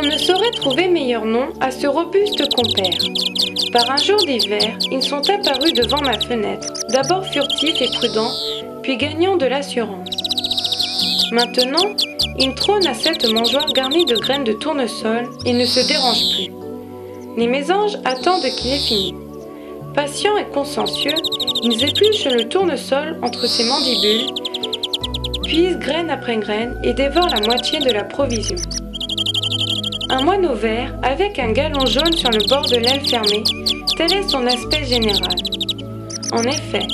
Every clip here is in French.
On ne saurait trouver meilleur nom à ce robuste compère. Par un jour d'hiver, ils sont apparus devant ma fenêtre, d'abord furtifs et prudents, puis gagnant de l'assurance. Maintenant, ils trônent à cette mangeoire garnie de graines de tournesol et ne se dérangent plus. Les mésanges attendent qu'il ait fini. Patients et consciencieux, ils épluchent le tournesol entre ses mandibules, puisent graine après graine et dévorent la moitié de la provision. Un moineau vert, avec un galon jaune sur le bord de l'aile fermée, tel est son aspect général. En effet,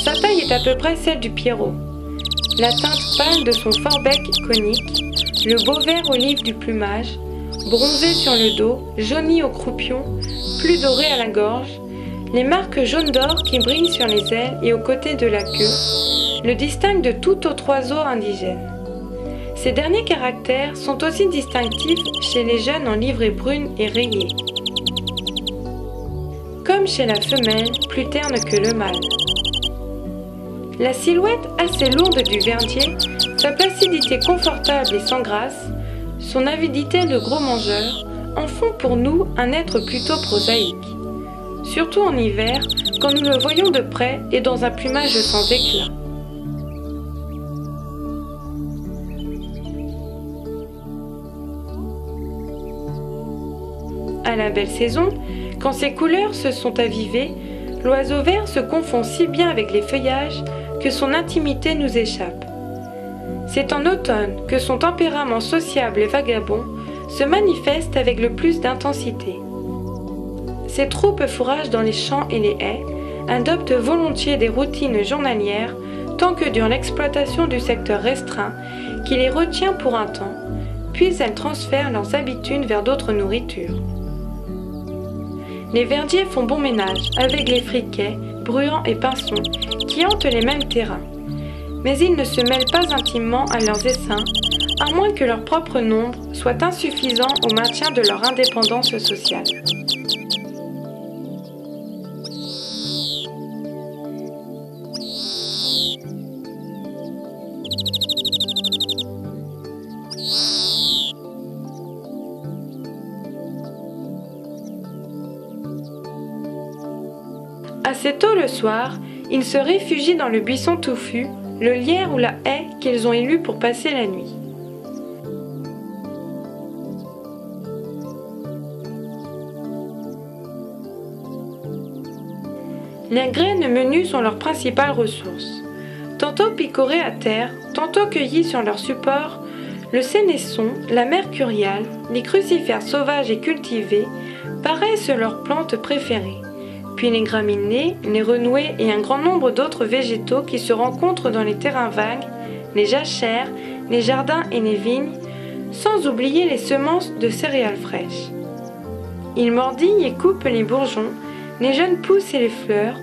sa taille est à peu près celle du pierrot. La teinte pâle de son fort bec conique, le beau vert olive du plumage, bronzé sur le dos, jauni au croupion, plus doré à la gorge, les marques jaunes d'or qui brillent sur les ailes et aux côtés de la queue, le distinguent de tout autre oiseau indigène. Ces derniers caractères sont aussi distinctifs chez les jeunes en livrée brune et rayée, comme chez la femelle, plus terne que le mâle. La silhouette assez lourde du verdier, sa placidité confortable et sans grâce, son avidité de gros mangeur, en font pour nous un être plutôt prosaïque. Surtout en hiver, quand nous le voyons de près et dans un plumage sans éclat. À la belle saison, quand ses couleurs se sont avivées, l'oiseau vert se confond si bien avec les feuillages que son intimité nous échappe. C'est en automne que son tempérament sociable et vagabond se manifeste avec le plus d'intensité. Ses troupes fourragent dans les champs et les haies, adoptent volontiers des routines journalières tant que dure l'exploitation du secteur restreint qui les retient pour un temps, puis elles transfèrent leurs habitudes vers d'autres nourritures. Les verdiers font bon ménage avec les friquets, bruants et pinsons qui hantent les mêmes terrains. Mais ils ne se mêlent pas intimement à leurs essaims, à moins que leur propre nombre soit insuffisant au maintien de leur indépendance sociale. Assez tôt le soir, ils se réfugient dans le buisson touffu, le lierre ou la haie qu'ils ont élu pour passer la nuit. Les graines menues sont leurs principales ressources. Tantôt picorées à terre, tantôt cueillies sur leur support, le sénesson, la mercuriale, les crucifères sauvages et cultivés paraissent leurs plantes préférées. Puis les graminées, les renouées et un grand nombre d'autres végétaux qui se rencontrent dans les terrains vagues, les jachères, les jardins et les vignes, sans oublier les semences de céréales fraîches. Ils mordillent et coupent les bourgeons, les jeunes pousses et les fleurs,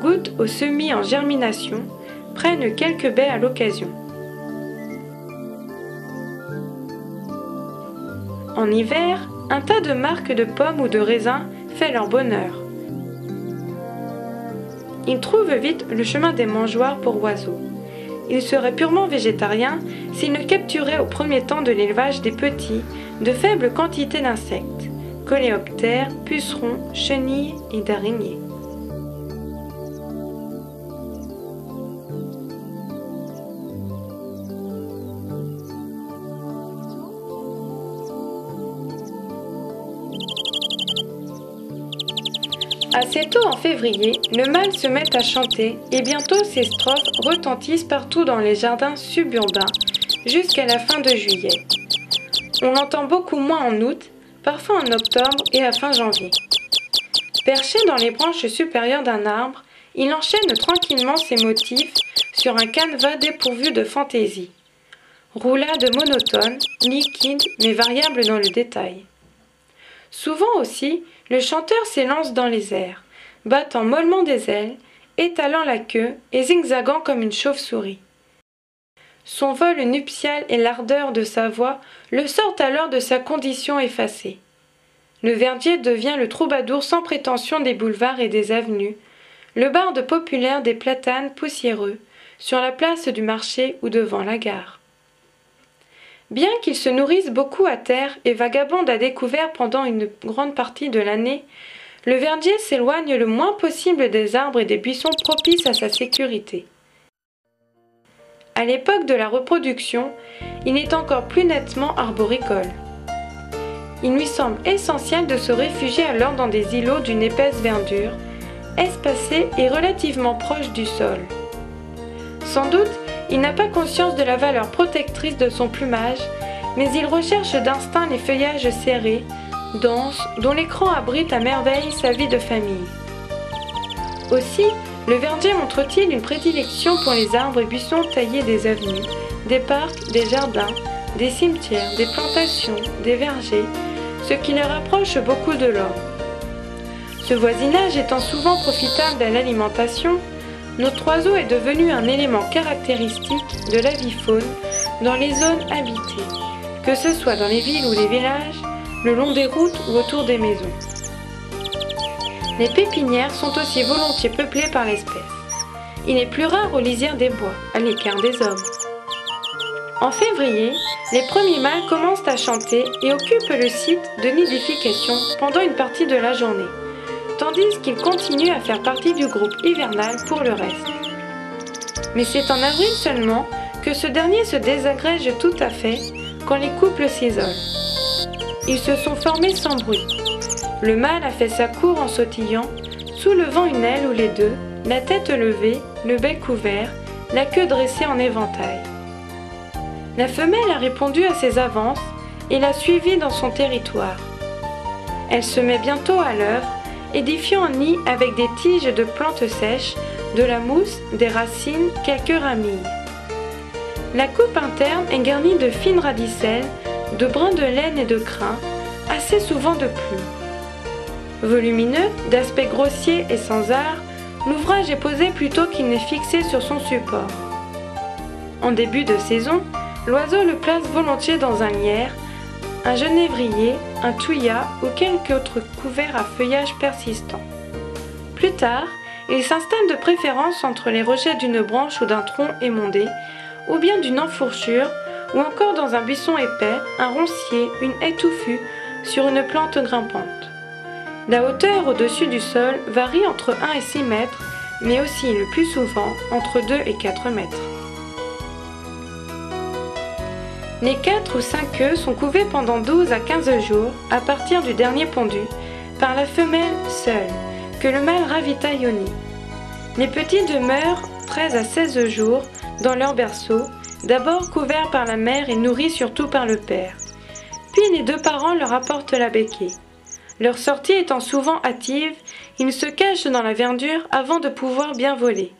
goûtent aux semis en germination, prennent quelques baies à l'occasion. En hiver, un tas de marcs de pommes ou de raisins fait leur bonheur. Ils trouvent vite le chemin des mangeoires pour oiseaux. Ils seraient purement végétariens s'ils ne capturaient au premier temps de l'élevage des petits, de faibles quantités d'insectes, coléoptères, pucerons, chenilles et d'araignées. Assez tôt en février, le mâle se met à chanter et bientôt ses strophes retentissent partout dans les jardins suburbains jusqu'à la fin de juillet. On l'entend beaucoup moins en août, parfois en octobre et à fin janvier. Perché dans les branches supérieures d'un arbre, il enchaîne tranquillement ses motifs sur un canevas dépourvu de fantaisie. Roulade monotone, liquide mais variable dans le détail. Souvent aussi, le chanteur s'élance dans les airs, battant mollement des ailes, étalant la queue et zigzagant comme une chauve-souris. Son vol nuptial et l'ardeur de sa voix le sortent alors de sa condition effacée. Le verdier devient le troubadour sans prétention des boulevards et des avenues, le barde populaire des platanes poussiéreux, sur la place du marché ou devant la gare. Bien qu'ils se nourrissent beaucoup à terre et vagabondent à découvert pendant une grande partie de l'année, le verdier s'éloigne le moins possible des arbres et des buissons propices à sa sécurité. À l'époque de la reproduction, il est encore plus nettement arboricole. Il lui semble essentiel de se réfugier alors dans des îlots d'une épaisse verdure, espacés et relativement proches du sol. Sans doute, il n'a pas conscience de la valeur protectrice de son plumage, mais il recherche d'instinct les feuillages serrés, denses, dont l'écran abrite à merveille sa vie de famille. Aussi, le verdier montre-t-il une prédilection pour les arbres et buissons taillés des avenues, des parcs, des jardins, des cimetières, des plantations, des vergers, ce qui le rapproche beaucoup de l'homme. Ce voisinage étant souvent profitable à l'alimentation, notre oiseau est devenu un élément caractéristique de la vie faune dans les zones habitées, que ce soit dans les villes ou les villages, le long des routes ou autour des maisons. Les pépinières sont aussi volontiers peuplées par l'espèce. Il est plus rare aux lisières des bois, à l'écart des hommes. En février, les premiers mâles commencent à chanter et occupent le site de nidification pendant une partie de la journée, tandis qu'ils continuent à faire partie du groupe hivernal pour le reste. Mais c'est en avril seulement que ce dernier se désagrège tout à fait quand les couples s'isolent. Ils se sont formés sans bruit. Le mâle a fait sa cour en sautillant, soulevant une aile ou les deux, la tête levée, le bec ouvert, la queue dressée en éventail. La femelle a répondu à ses avances et l'a suivi dans son territoire. Elle se met bientôt à l'œuvre, édifiant un nid avec des tiges de plantes sèches, de la mousse, des racines, quelques ramilles. La coupe interne est garnie de fines radicelles, de brins de laine et de crin, assez souvent de plumes. Volumineux, d'aspect grossier et sans art, l'ouvrage est posé plutôt qu'il n'est fixé sur son support. En début de saison, l'oiseau le place volontiers dans un lierre, un genévrier, un thuya ou quelque autre couvert à feuillage persistant. Plus tard, il s'installe de préférence entre les rejets d'une branche ou d'un tronc émondé, ou bien d'une enfourchure, ou encore dans un buisson épais, un roncier, une haie touffue, sur une plante grimpante. La hauteur au-dessus du sol varie entre 1 et 6 mètres, mais aussi le plus souvent entre 2 et 4 mètres. Les 4 ou 5 œufs sont couvés pendant 12 à 15 jours, à partir du dernier pondu, par la femelle seule, que le mâle ravitaille au nid. Les petits demeurent 13 à 16 jours dans leur berceau, d'abord couverts par la mère et nourris surtout par le père. Puis les deux parents leur apportent la béquée. Leur sortie étant souvent hâtive, ils se cachent dans la verdure avant de pouvoir bien voler.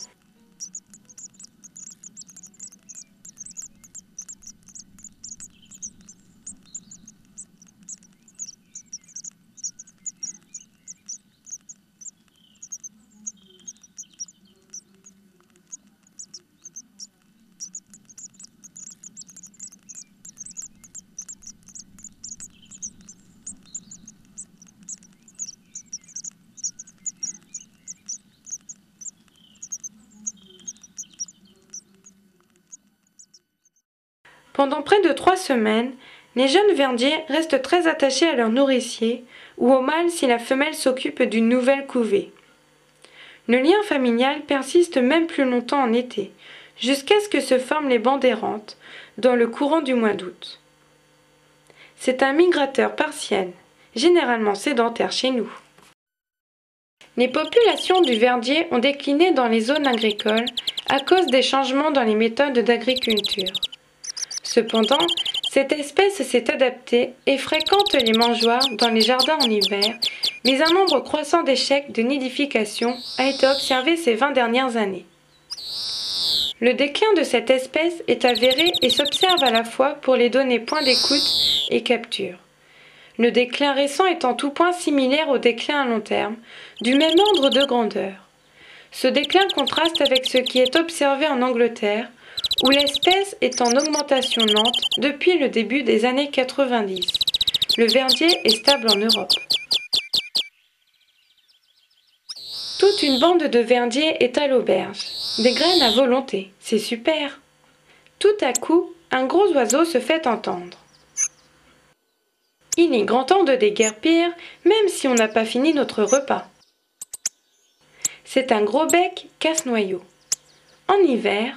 Pendant près de 3 semaines, les jeunes verdiers restent très attachés à leur nourricier ou au mâle si la femelle s'occupe d'une nouvelle couvée. Le lien familial persiste même plus longtemps en été, jusqu'à ce que se forment les bandes errantes dans le courant du mois d'août. C'est un migrateur partiel, généralement sédentaire chez nous. Les populations du verdier ont décliné dans les zones agricoles à cause des changements dans les méthodes d'agriculture. Cependant, cette espèce s'est adaptée et fréquente les mangeoires dans les jardins en hiver, mais un nombre croissant d'échecs de nidification a été observé ces 20 dernières années. Le déclin de cette espèce est avéré et s'observe à la fois pour les données points d'écoute et capture. Le déclin récent est en tout point similaire au déclin à long terme, du même ordre de grandeur. Ce déclin contraste avec ce qui est observé en Angleterre, où l'espèce est en augmentation lente depuis le début des années 90. Le verdier est stable en Europe. Toute une bande de verdiers est à l'auberge. Des graines à volonté, c'est super. Tout à coup, un gros oiseau se fait entendre. Il est grand temps de déguerpir, même si on n'a pas fini notre repas. C'est un gros bec casse-noyau. En hiver,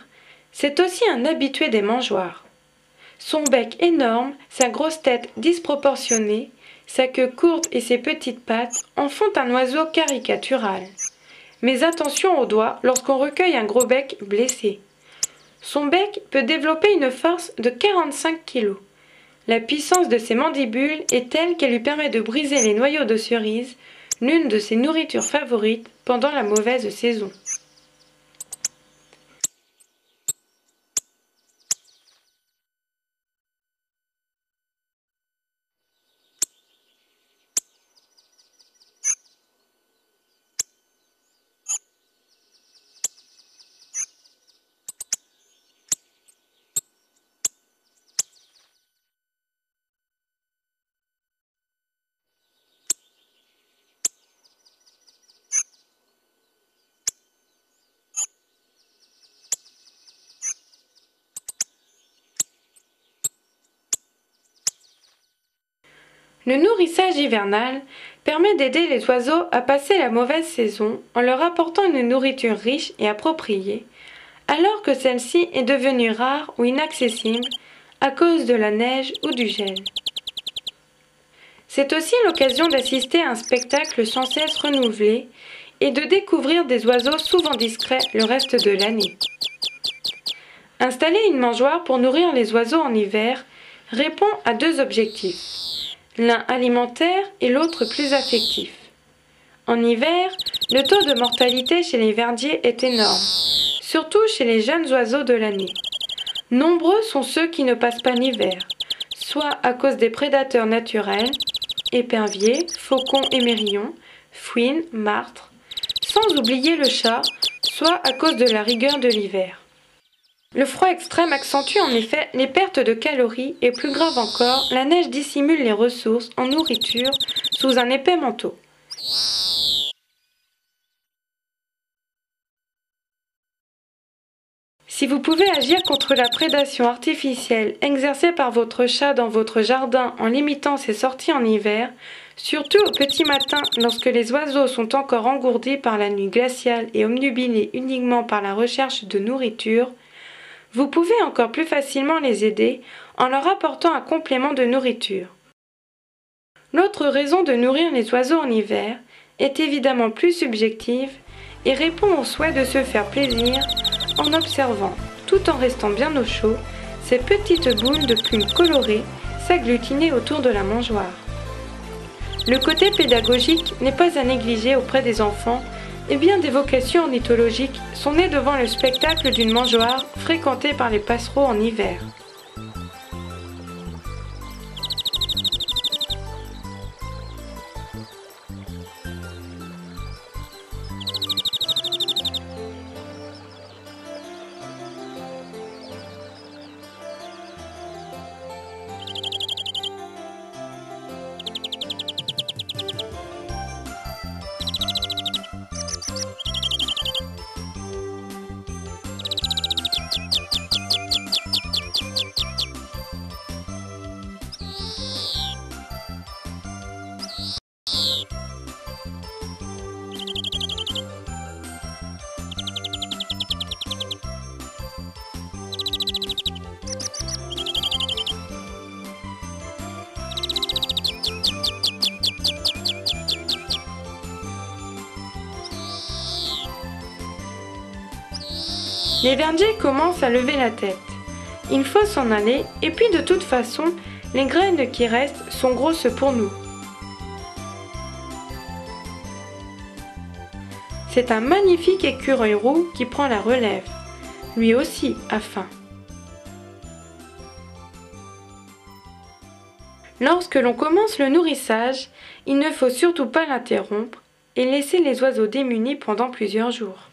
c'est aussi un habitué des mangeoires. Son bec énorme, sa grosse tête disproportionnée, sa queue courte et ses petites pattes en font un oiseau caricatural. Mais attention aux doigts lorsqu'on recueille un gros bec blessé. Son bec peut développer une force de 45 kg. La puissance de ses mandibules est telle qu'elle lui permet de briser les noyaux de cerise, l'une de ses nourritures favorites pendant la mauvaise saison. Le nourrissage hivernal permet d'aider les oiseaux à passer la mauvaise saison en leur apportant une nourriture riche et appropriée, alors que celle-ci est devenue rare ou inaccessible à cause de la neige ou du gel. C'est aussi l'occasion d'assister à un spectacle sans cesse renouvelé et de découvrir des oiseaux souvent discrets le reste de l'année. Installer une mangeoire pour nourrir les oiseaux en hiver répond à deux objectifs. L'un alimentaire et l'autre plus affectif. En hiver, le taux de mortalité chez les verdiers est énorme, surtout chez les jeunes oiseaux de l'année. Nombreux sont ceux qui ne passent pas l'hiver, soit à cause des prédateurs naturels, éperviers, faucons et mérillons, fouines, martres, sans oublier le chat, soit à cause de la rigueur de l'hiver. Le froid extrême accentue en effet les pertes de calories et plus grave encore, la neige dissimule les ressources en nourriture sous un épais manteau. Si vous pouvez agir contre la prédation artificielle exercée par votre chat dans votre jardin en limitant ses sorties en hiver, surtout au petit matin lorsque les oiseaux sont encore engourdis par la nuit glaciale et obnubilés uniquement par la recherche de nourriture, vous pouvez encore plus facilement les aider en leur apportant un complément de nourriture. L'autre raison de nourrir les oiseaux en hiver est évidemment plus subjective et répond au souhait de se faire plaisir en observant, tout en restant bien au chaud, ces petites boules de plumes colorées s'agglutiner autour de la mangeoire. Le côté pédagogique n'est pas à négliger auprès des enfants et bien des vocations ornithologiques sont nées devant le spectacle d'une mangeoire fréquentée par les passereaux en hiver. Les verdiers commencent à lever la tête. Il faut s'en aller et puis de toute façon, les graines qui restent sont grosses pour nous. C'est un magnifique écureuil roux qui prend la relève. Lui aussi a faim. Lorsque l'on commence le nourrissage, il ne faut surtout pas l'interrompre et laisser les oiseaux démunis pendant plusieurs jours.